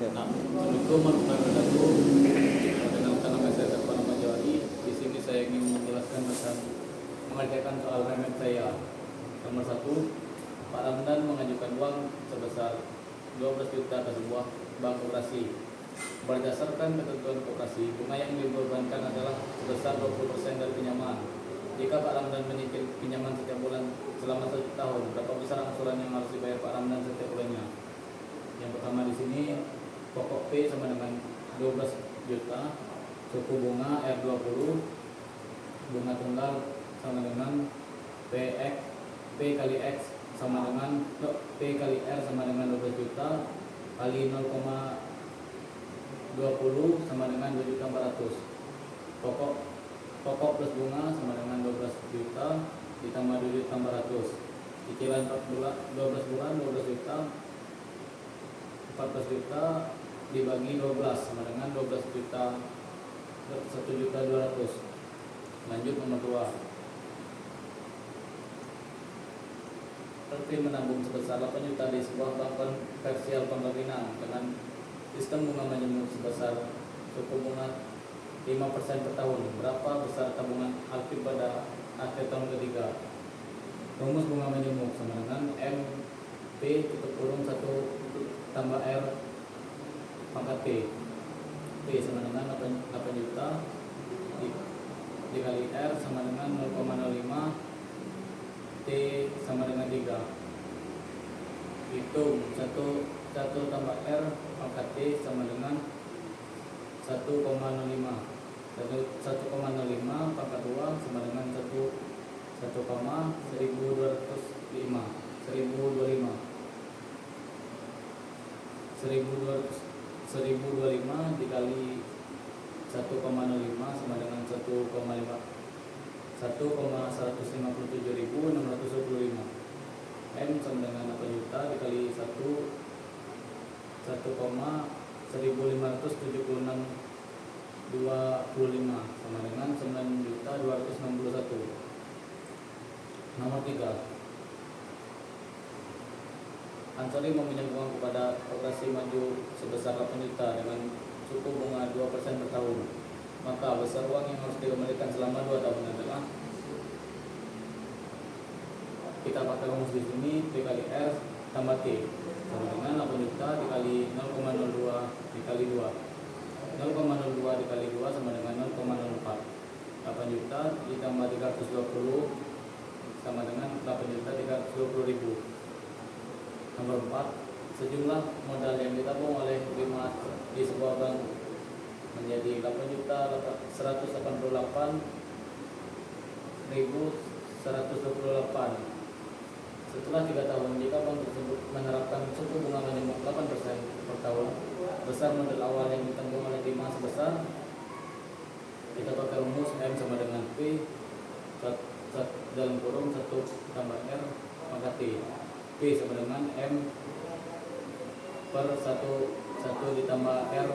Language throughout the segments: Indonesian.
Nah, Assalamualaikum warahmatullahi wabarakatuh. Perkenalkan nama saya Irfan Ahmad Jawadi. Di sini saya ingin menjelaskan tentang mengerjakan soal remeh saya. Nomor 1, Pak Ramdan mengajukan uang sebesar 12 juta ke sebuah bank koperasi. Berdasarkan ketentuan koperasi, bunga yang dibebankan adalah sebesar 20% dari pinjaman. Jika Pak Ramdan menyicil pinjaman setiap bulan selama 1 tahun, berapa besar angsuran yang harus dibayar Pak Ramdan setiap bulannya? Yang pertama di sini pokok P sama dengan 12 juta, suku bunga R20, bunga tunggal sama dengan P kali X sama dengan P kali R sama dengan 12 juta kali 0,20 sama dengan 2.400. Pokok plus bunga sama dengan 12 juta ditambah 2.400. Cicilan 12 bulan 12 juta, 14 juta dibagi 12 sama dengan 12 juta 1.200.000. Lanjut nomor 2. Seperti menabung sebesar 8 juta di sebuah bank komersial Pondok Pinang dengan sistem bunga menjemur sebesar suku bunga 5% per tahun. Berapa besar tabungan aktif pada akhir tahun ketiga? Rumus bunga menjemur sama dengan M P tutup kurung 1 tambah R pangkat P. P sama dengan 8 juta dikali R sama dengan 0,05, T sama dengan 3. Hitung 1 tambah R pangkat T sama dengan 1,05. 1,05 pangkat 2 sama dengan 1,1205. 1025 dikali 1,05 sama dengan 1,157.625. M sama dengan 8 juta dikali 1,1576.25 sama dengan 9.261. Nomor 3. Ansori meminjam uang kepada Koperasi Maju sebesar 8 juta dengan suku bunga 2% per tahun. Maka besar uang yang harus dikembalikan selama 2 tahun adalah, kita pakai rumus di sini P kali R tambah T sama dengan 8 juta dikali 0,02 dikali 2. 0,02 dikali 2 sama dengan 0,04. 8 juta ditambah 320 sama dengan 8 juta 320.000. Nomor 4, sejumlah modal yang ditabung oleh Dimas di sebuah bank menjadi 8.188.128. Setelah 3 tahun, jika bank tersebut menerapkan suku bunga menjemur 8% per tahun, besar modal awal yang ditanggung oleh Dimas sebesar, kita pakai rumus M sama dengan P dalam kurung 1 tambah R pangkat T. P sama dengan M per 1 ditambah R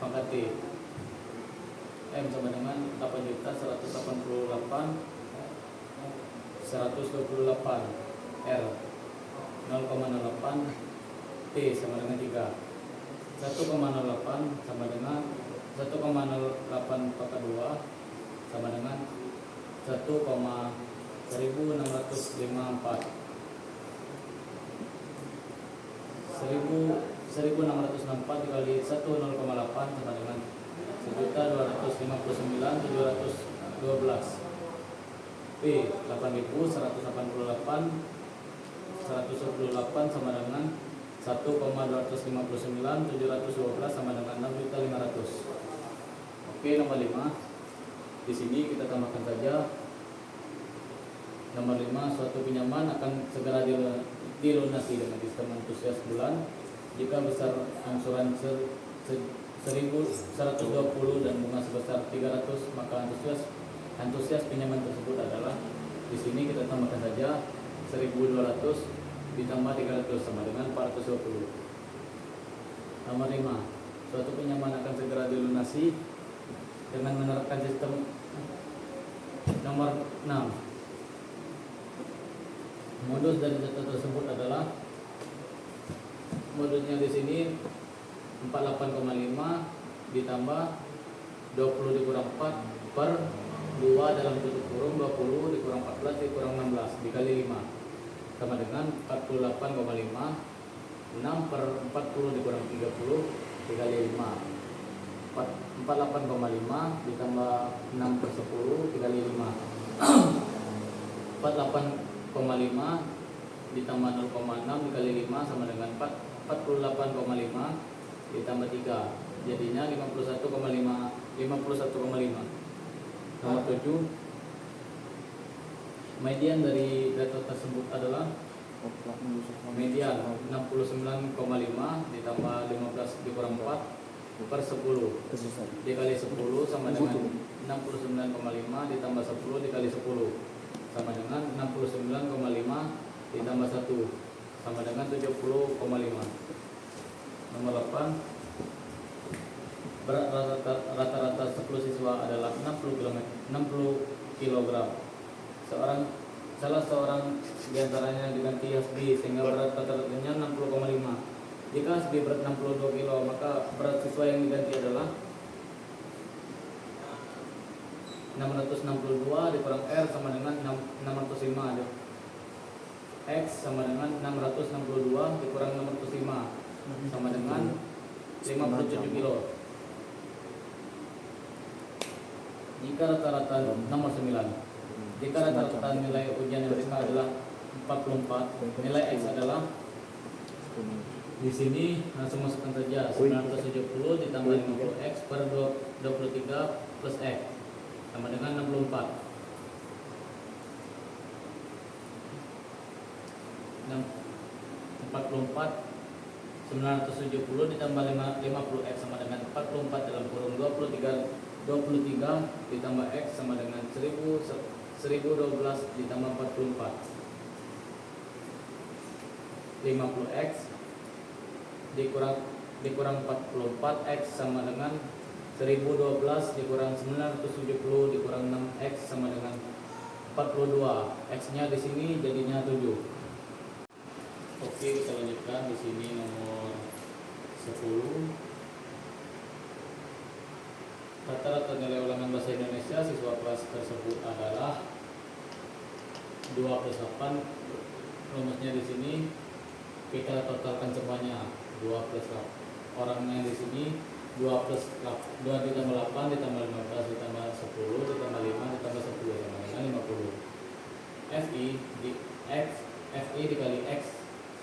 pangkat T. M sama dengan 8.188.128 R 0,08, T sama dengan 3. 1,08 sama dengan 1,08 pangkat 2 sama dengan 1,1654. 1664 dikali 1 0,8 sama dengan 1.259.712. P 8.188 sama dengan 1,259.712 sama dengan 6.500. Oke, nomor 5. Di sini kita tambahkan saja. Nomor 5, suatu pinjaman akan segera dilunasi dengan sistem antusias bulan. Jika besar angsuran 1.120 dan bunga sebesar 300, maka antusias pinjaman tersebut adalah, di sini kita tambahkan saja 1.200 ditambah 300 sama dengan 420. Nomor 5, suatu pinjaman akan segera dilunasi dengan menerapkan sistem. Nomor 6, modus dari data tersebut adalah, modusnya di sini 48,5 ditambah 20 dikurang 4 per 2 dalam tutup kurung 20 dikurang 14 dikurang 16 dikali 5 sama dengan 48,5. 6 per 40 dikurang 30 dikali 5 48,5 ditambah 6 per 10 dikali 5 48,5 ditambah 0,6 dikali 5 sama dengan 48,5 ditambah 3 jadinya 51,5. Nomor 7, median dari data tersebut adalah median 69,5 ditambah 15 dikurang 4 per 10 dikali 10 sama dengan 69,5 ditambah 10 dikali 10 sama dengan 69,5 ditambah 1 sama dengan 70,5. Nomor 8, berat rata-rata 10 siswa adalah 60 kg. Salah seorang diantaranya diganti Hasbi sehingga berat rata-ratanya 60,5. Jika Hasbi berat 62 kg, maka berat siswa yang diganti adalah 662 dikurang R sama dengan 605. X sama dengan 662 dikurang 605 sama dengan 57 kilo. Jika rata-rata nomor 9. Jika rata-rata nilai ujian yang mereka adalah 44, nilai X adalah di sini langsung masukkan saja 970 ditambah 50X per 23 plus X sama dengan 64. 44 970 ditambah 50X sama dengan 44 dalam kurung 23 ditambah X sama dengan 1012 ditambah 44. 50X dikurang 44 X sama dengan 1012 dikurang 970 dikurang 6X sama dengan 42. X nya di sini jadinya 7. Oke, kita lanjutkan di sini nomor 10. Rata-rata nilai ulangan bahasa Indonesia siswa kelas tersebut adalah 2 plus 8. Rumusnya di sini kita totalkan semuanya 2 plus 8. Orangnya di sini 2 plus 2 ditambah 8 ditambah 15 ditambah 10 ditambah 5 ditambah 10 sama dengan 50. FI dikali X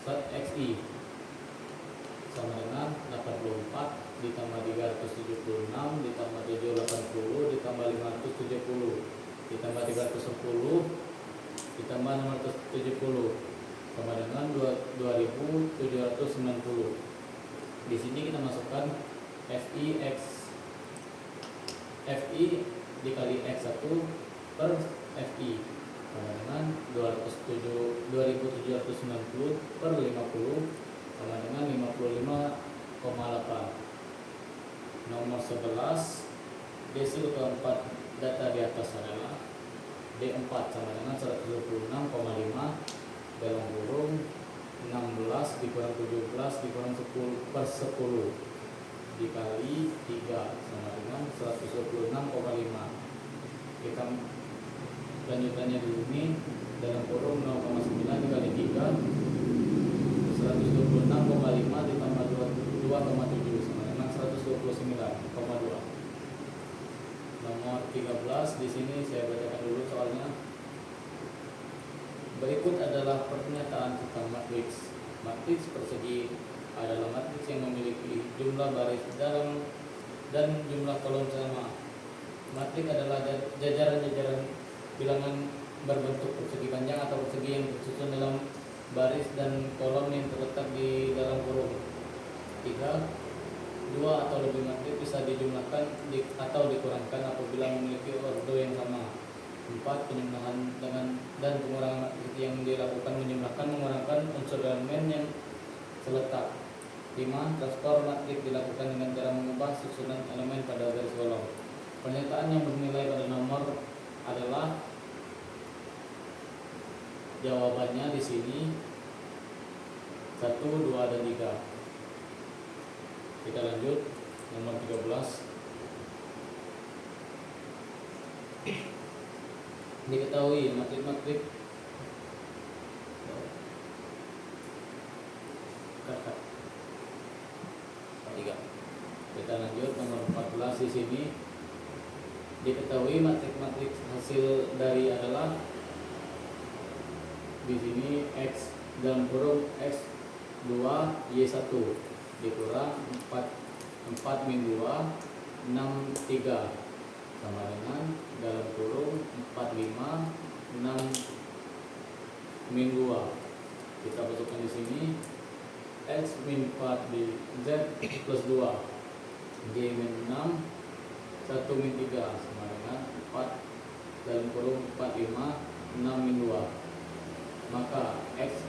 XI sama dengan 84 ditambah 376 ditambah 780 ditambah 570 ditambah 310 ditambah 670 sama dengan 2790. Di sini kita masukkan FI dikali X1 per FI sama dengan 2790 per 50 sama dengan 55,8. Nomor 11, desil keempat data di atas adalah D4 sama dengan 126,5 dalam kurung 16 dikurang 17 dikurang 10 per 10 dikali 3 sama dengan 126,5. Kita lanjutannya di sini dalam kurung 0,9 dikali 3 126,5 ditambah 2,7 sama dengan 129,2. Nomor 13 di sini saya bacakan dulu soalnya. Berikut adalah pernyataan tentang matriks. Matriks persegi adalah matriks yang memiliki jumlah baris dalam dan jumlah kolom sama. Matriks adalah jajaran-jajaran bilangan berbentuk persegi panjang atau persegi yang tersusun dalam baris dan kolom yang terletak di dalam kurung. 3. 2 atau lebih matriks bisa dijumlahkan atau dikurangkan apabila memiliki ordo yang sama. 4. Penjumlahan dan pengurangan matriks yang dilakukan menjumlahkan mengurangkan unsur elemen yang terletak. 5. Transport matriks dilakukan dengan cara mengubah susunan elemen pada garis kolom. Pernyataan yang bernilai pada nomor adalah jawabannya di sini 1, 2, dan 3. Kita lanjut nomor 13. Diketahui matrik-matrik tiga. Kita lanjut nomor 14 di sini. Diketahui matrik-matrik hasil dari adalah di sini x dalam kurung x 2 y 1 dikurang 4 min 2 6 3 sama dengan dalam kurung 45 6 min 2. Kita masukkan di sini x min 4 di z plus 2 y min 6 1 min 3 sama dengan 4 dalam kurung 45 6 min 2. Maka x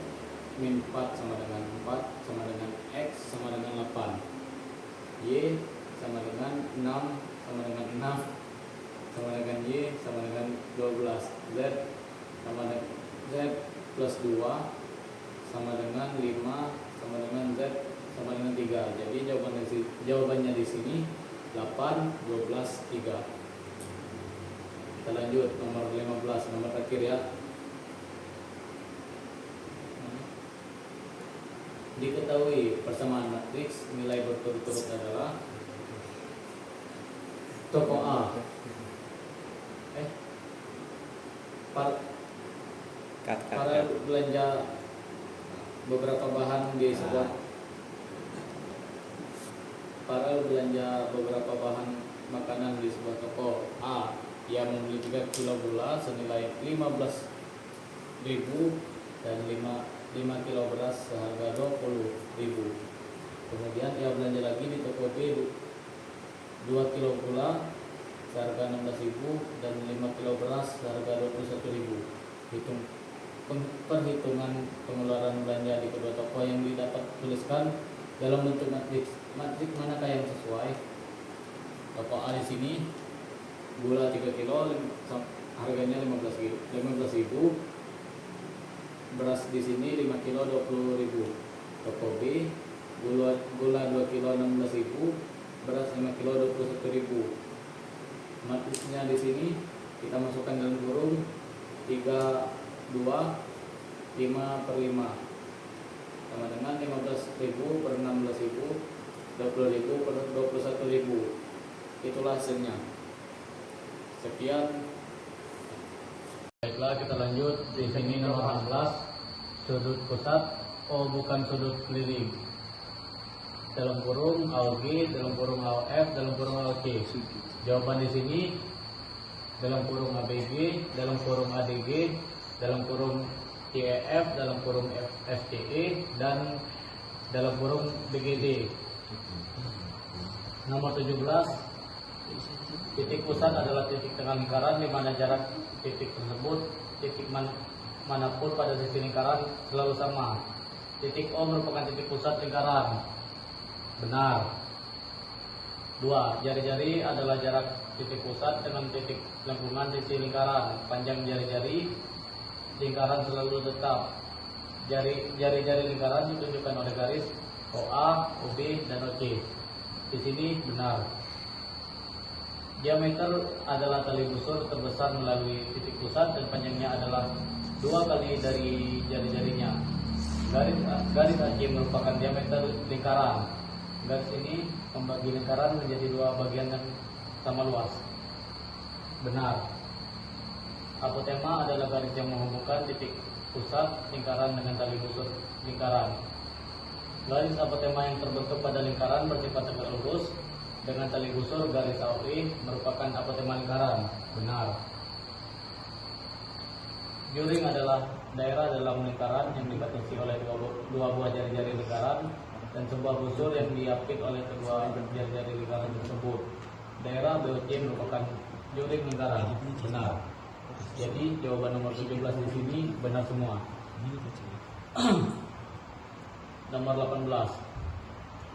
min 4 sama dengan 4 sama dengan x sama dengan 8, y sama dengan 6 sama dengan 6 sama dengan y sama dengan 12, z sama dengan z plus 2 sama dengan 5 sama dengan z sama dengan 3. Jadi jawabannya di sini 8 12 3. Kita lanjut nomor 15, nomor terakhir ya. Diketahui persamaan matriks nilai berturut-turut adalah toko A para belanja beberapa bahan di sebuah makanan di sebuah toko A yang membeli 3 kilo gula senilai 15.000 dan 5 kilo beras seharga 20.000. Kemudian ia belanja lagi di toko B 2 kilo gula seharga 16.000 dan 5 kilo beras seharga 21.000. Perhitungan pengeluaran belanja di kedua toko yang didapat tuliskan dalam bentuk matriks. Matriks manakah yang sesuai? Toko A di sini gula 3 kilo harganya 15.000. Beras di sini 5 kilo 20.000. Toko B gula 2 kilo 16.000, beras 5 kilo 21.000. Matriksnya di sini kita masukkan dalam kurung 3 2 5 per 5 sama dengan 15.000 per 16.000 20.000 per 21.000. Itulah hasilnya. Sekian. Baiklah, kita lanjut. Di sini nomor 16, sudut pusat O bukan sudut keliling. Dalam kurung AOG, dalam kurung AOF, dalam kurung AOC. Jawaban di sini dalam kurung ABG, dalam kurung ADG, dalam kurung CEF, dalam kurung FCE, dan dalam kurung BGD. Nomor 17, titik pusat adalah titik tengah lingkaran di mana jarak titik tersebut manapun pada sisi lingkaran selalu sama. Titik O merupakan titik pusat lingkaran. Benar. 2. Jari-jari adalah jarak titik pusat dengan titik lengkungan sisi lingkaran. Panjang jari-jari lingkaran selalu tetap. Jari-jari lingkaran ditunjukkan oleh garis OA, OB, dan OC. Di sini benar. Diameter adalah tali busur terbesar melalui titik pusat dan panjangnya adalah 2 kali dari jari-jarinya. Garis AC merupakan diameter lingkaran. Garis ini membagi lingkaran menjadi 2 bagian yang sama luas. Benar. Apotema adalah garis yang menghubungkan titik pusat lingkaran dengan tali busur lingkaran. Garis apotema yang terbentuk pada lingkaran bersifat tegak lurus dengan tali busur garis AOI merupakan apotema lingkaran. Benar. Juring adalah daerah dalam lingkaran yang dibatasi oleh dua buah jari-jari lingkaran dan sebuah busur yang diapit oleh kedua jari-jari lingkaran tersebut. Daerah BOC merupakan juring lingkaran. Benar. Jadi jawaban nomor 17 di sini benar semua. Nomor 18.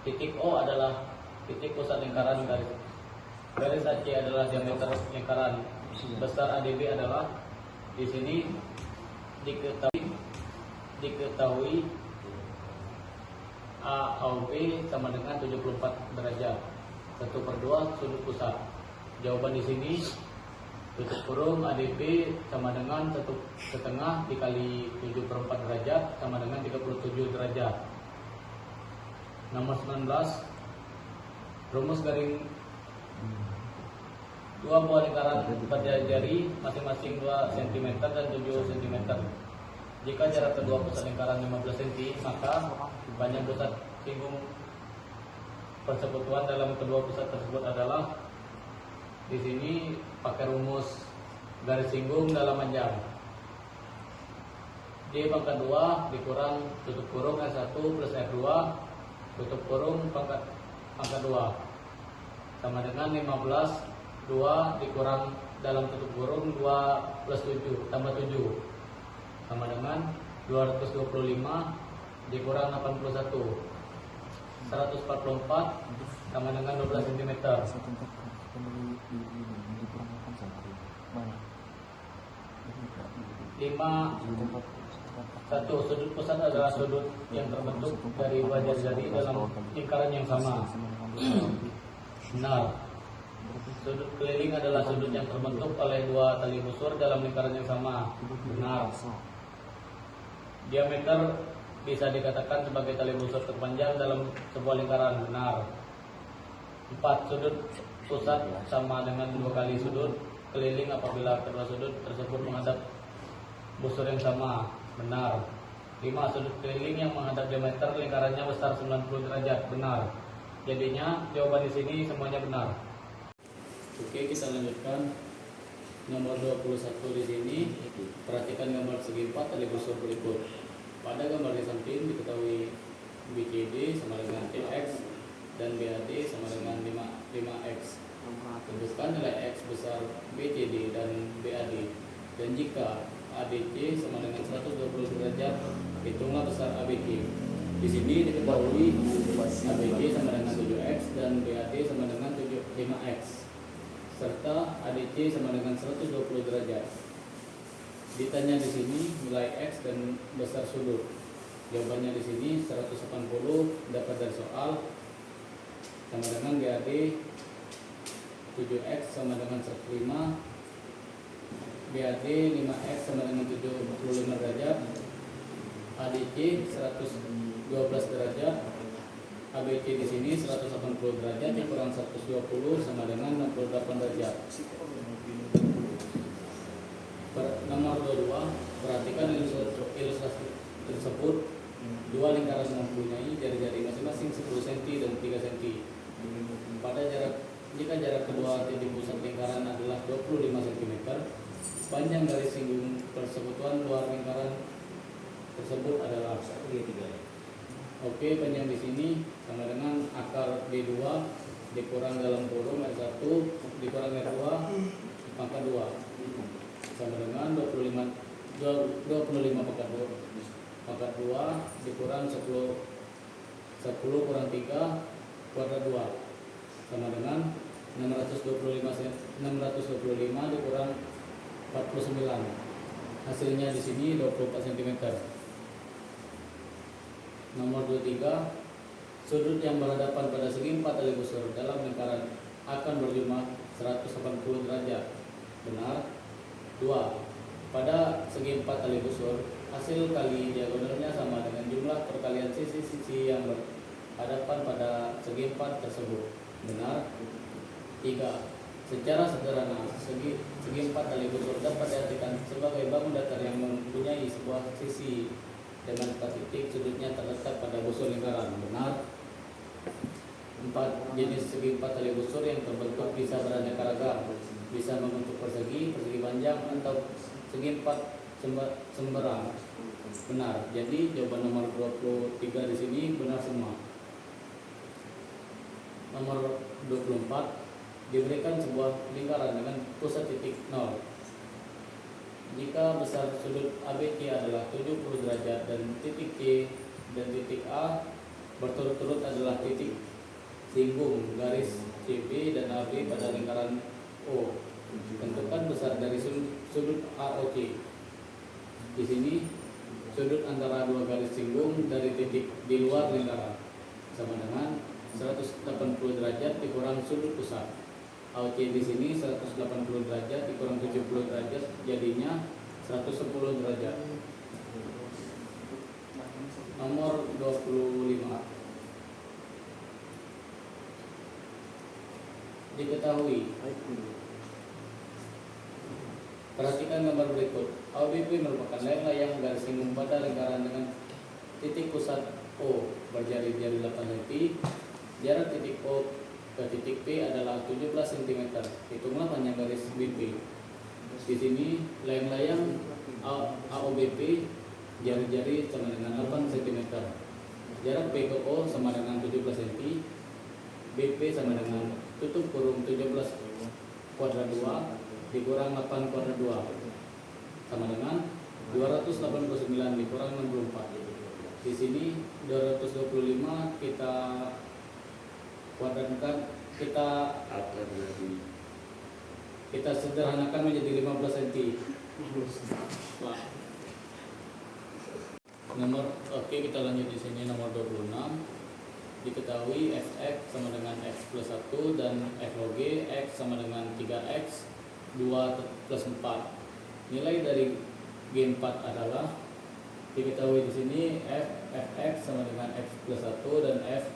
Titik O adalah titik pusat lingkaran garis. Garis AC adalah diameter lingkaran. Besar ADB adalah di sini diketahui AOB sama dengan 74 2 sudut pusat. Jawaban di sini tutup kurung ADP sama dengan 1,5 dikali 7/4 derajat sama dengan 37 derajat. Nomor 19, rumus garing dua buah lingkaran berjari masing-masing 2 cm dan 7 cm. Jika jarak kedua pusat lingkaran 15 cm, maka panjang pusat singgung persekutuan dalam kedua pusat tersebut adalah, di sini pakai rumus garis singgung dalam panjang. D pangkat 2 dikurang tutup kurung R1 plus R2 tutup kurung pangkat 2 sama dengan 15 2 dikurang dalam tutup kurung 2 plus 7 tambah 7 sama dengan 225 dikurang 81 144 sama dengan 12 cm. 1. Sudut pusat adalah sudut yang terbentuk dari dua jari dalam lingkaran yang sama. Benar. Sudut keliling adalah sudut yang terbentuk oleh dua tali busur dalam lingkaran yang sama. Benar. Diameter bisa dikatakan sebagai tali busur terpanjang dalam sebuah lingkaran. Benar. 4. Sudut pusat sama dengan 2 kali sudut keliling apabila kedua sudut tersebut menghadap busur yang sama. Benar. 5. Sudut keliling yang menghadap diameter lingkarannya besar 90 derajat. Benar. Jadinya jawaban di sini semuanya benar. Oke, kita lanjutkan nomor 21 di sini. Perhatikan gambar segi 4 tali busur berikut. Pada gambar di samping diketahui BCD sama dengan TX dan BAD sama dengan 5X. Tentukan nilai X besar BCD dan BAD. Dan jika ADC sama dengan 120 derajat, hitunglah besar ABC. Di sini diketahui ABC sama dengan 7X dan BAD sama dengan 5X. Serta ADC sama dengan 120 derajat. Ditanya di sini nilai X dan besar sudut. Jawabannya di sini 180 dapat dari soal sama dengan BAD 7X sama dengan 105, BAD 5X sama dengan 75 derajat, ADC 112 derajat, ABC di sini 180 derajat dikurang 120 sama dengan 68 derajat. Nomor 22, perhatikan ilustrasi tersebut. Dua lingkaran mempunyai jari-jari masing-masing 10 cm dan 3 cm. Jika jarak kedua titik pusat lingkaran adalah 25 cm, panjang garis singgung persekutuan luar lingkaran tersebut adalah Oke, panjang di sini sama dengan akar D2 dikurang dalam kurung R1 dikurang R2 pangkat 2 sama dengan 25 pangkat 2 dikurang 10 kurang 3 kuadrat 2 sama dengan 625 dikurang 49. Hasilnya di sini 24 cm. Nomor 23, sudut yang berhadapan pada segi 4 tali busur dalam lingkaran akan berjumlah 180 derajat. Benar. 2. Pada segi 4 tali busur, hasil kali diagonalnya sama dengan jumlah perkalian sisi-sisi yang berhadapan pada segi 4 tersebut. Benar. 3. Secara sederhana, segi 4 tali busur dapat diartikan sebagai bangun datar yang mempunyai sebuah sisi dengan 4 titik, sudutnya terletak pada busur lingkaran. Benar. 4. Jenis segi 4 tali busur yang terbentuk bisa beraneka ragam, bisa membentuk persegi panjang atau segi 4 semberang. Benar. Jadi jawaban nomor 23 di sini benar semua. Nomor 24, diberikan sebuah lingkaran dengan pusat titik 0. Jika besar sudut ABC adalah 70 derajat dan titik C dan titik A berturut-turut adalah titik singgung garis CB dan AB pada lingkaran O. Tentukan besar dari sudut AOC. Di sini sudut antara dua garis singgung dari titik di luar lingkaran sama dengan 180 derajat dikurang sudut pusat. AOC di sini 180 derajat dikurang 70 derajat jadinya 110 derajat. Nomor 25. Diketahui. Perhatikan gambar berikut. AOBP merupakan layang-layang garis lingkung pada lingkaran dengan titik pusat O berjari-jari 8 cm. Jarak titik O ke titik P adalah 17 cm. Hitunglah panjang garis BP. Di sini layang-layang AOBP jari-jari sama dengan 8 cm. Jarak P ke O sama dengan 17 cm. BP sama dengan tutup kurung 17 kuadrat 2 dikurang 8 kuadrat 2 sama dengan 289 dikurang 64. Di sini 225 kita kuadratkan, kita sederhanakan menjadi 15 cm. Oke, kita lanjut di sini nomor 26. Diketahui fx sama dengan x plus 1 dan f log x sama dengan 3x 2 plus 4. Nilai dari G4 adalah diketahui di sini fx sama dengan x plus 1 dan f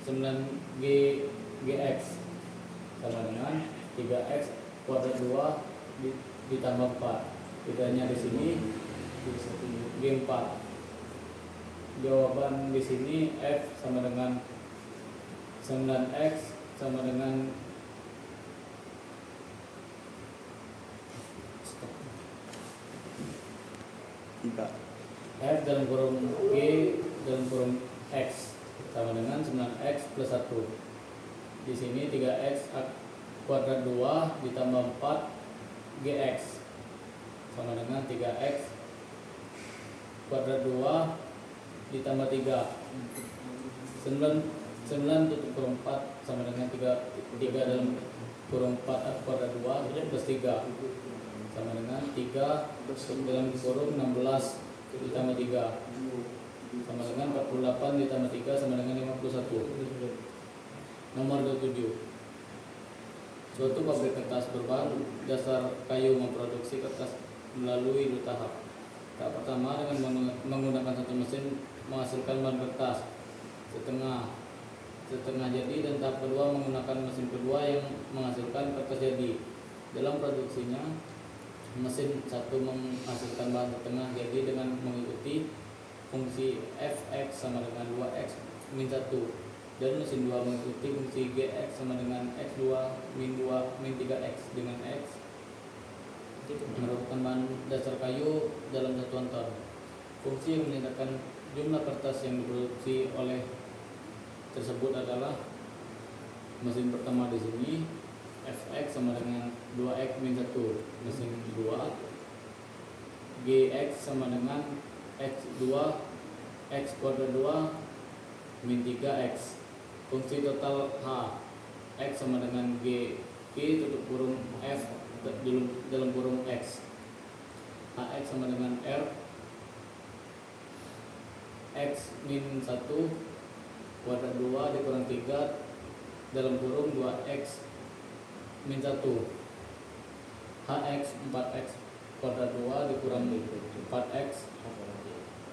9g gx sama dengan 3x kuadrat 2 ditambah 4. Bedanya di sini G4. Jawaban di sini f sama dengan 9x sama dengan f dalam kurung g dalam kurung x sama dengan 9x plus 1. Di sini 3x kuadrat 2 ditambah 4 gx sama dengan 3x kuadrat 2 ditambah 3. 9 tutup kurung 4 sama dengan 3 dalam kurung 4 kuadrat 2 plus 3 sama dengan 3 dalam kurung 16 ditambah 3 sama dengan 48 ditambah 3 sama dengan 51. Nomor 27. Suatu pabrik kertas berbahan dasar kayu memproduksi kertas melalui 2 tahap. Tahap pertama dengan menggunakan satu mesin menghasilkan bahan kertas setengah jadi, dan tahap kedua menggunakan mesin kedua yang menghasilkan kertas jadi. Dalam produksinya, mesin satu menghasilkan bahan setengah jadi dengan mengikuti fungsi fx sama dengan 2x min 1, dan mesin 2 mengikuti fungsi gx sama dengan x2 min 2 min 3x dengan x merupakan bahan dasar kayu dalam satuan ton. Fungsi yang meningkatkan jumlah kertas yang diproduksi oleh tersebut adalah mesin pertama di sini fx sama dengan 2x min 1, mesin 2 gx sama dengan x2 x kuadrat 2 min 3x. Fungsi total h x sama dengan g tutup kurung f dalam kurung x. Hx sama dengan r x min 1 kuadrat 2 dikurang 3 dalam kurung 2x min 1. Hx 4x kuadrat 2 dikurang 4x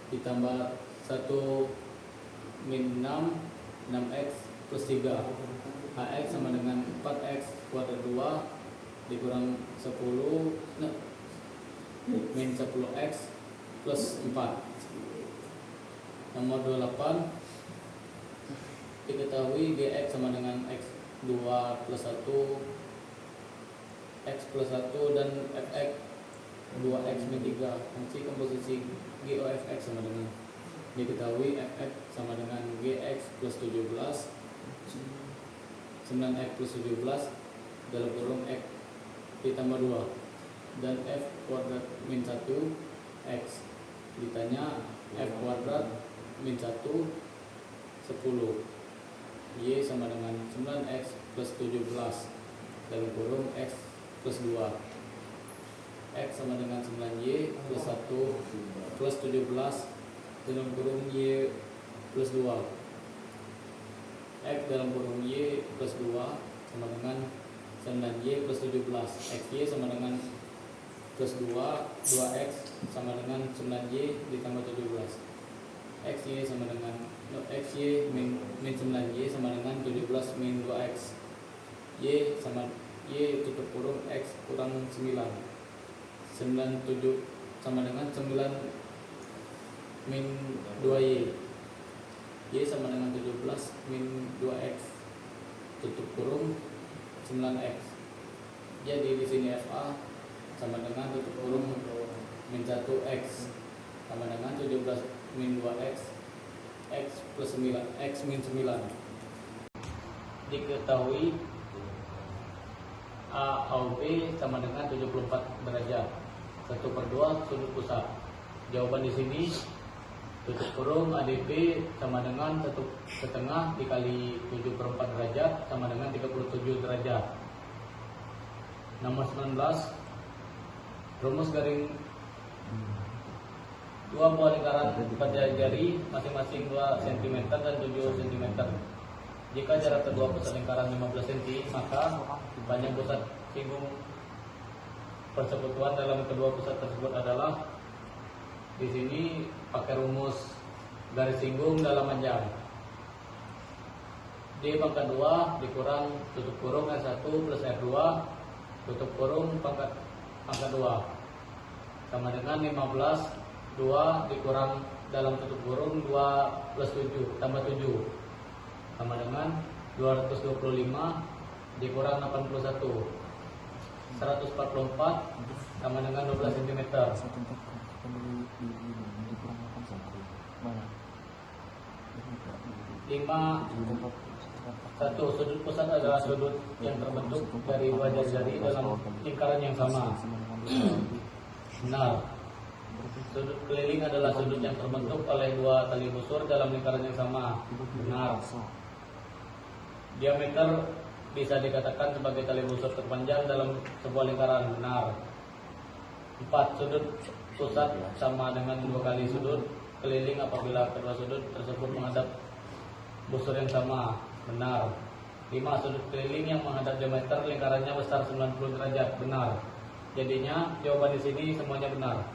ditambah 1 min 6 6x plus 3. Hx sama dengan 4x kuadrat 2 dikurang 10 min 10x plus 4. Nomor 28. Diketahui gx sama dengan x2 plus 1 x plus 1 dan fx 2x min 3. Fungsi komposisi GOFX sama dengan diketahui fx sama dengan gx plus 17 9x plus 17 dalam kurung x ditambah 2, dan f kuadrat min 1 x. Ditanya f kuadrat min 1 10, y sama dengan 9x plus 17 dalam kurung x plus 2, x sama dengan 9y plus 1 plus 17 dalam kurung y plus 2. X dalam kurung Y plus 2 sama dengan 9Y plus 17. XY sama dengan plus 2, 2X sama dengan 9Y ditambah 17. XY sama dengan XY min 9Y sama dengan 17 min 2X. Y sama Y tutup kurung X kurang 9. 97 sama dengan 9 min 2Y. Y sama dengan 17 min 2X tutup kurung 9X. Jadi di sini FA sama dengan tutup kurung min 1X sama dengan 17 min 2X X plus 9 X min 9. Diketahui AOB sama dengan 74 derajat. 1/2 sudut pusat. Jawaban di sini tutup kurung ADP sama dengan 1/2 dikali 7/4 derajat sama dengan 37 derajat. Nomor 19, rumus garing dua buah lingkaran pada jari masing-masing 2 cm dan 7 cm. Jika jarak kedua pusat lingkaran 15 cm, maka panjang pusat singgung persekutuan dalam kedua pusat tersebut adalah, di sini pakai rumus garis singgung dalam panjang. D pangkat 2 dikurang tutup kurung R1 plus R2 tutup kurung pangkat 2 sama dengan 15. 2 dikurang dalam tutup kurung 2 plus 7 tambah 7 sama dengan 225 dikurang 81. 144 sama dengan 12 cm. 1. Sudut pusat adalah sudut yang terbentuk dari dua jari dalam lingkaran yang sama. Benar. Sudut keliling adalah sudut yang terbentuk oleh dua tali busur dalam lingkaran yang sama. Benar. Diameter bisa dikatakan sebagai tali busur terpanjang dalam sebuah lingkaran. Benar. 4. Sudut pusat sama dengan 2 kali sudut keliling apabila kedua sudut tersebut menghadap busur yang sama. Benar. 5. Sudut keliling yang menghadap diameter lingkarannya besar 90 derajat. Benar. Jadinya jawaban di sini semuanya benar.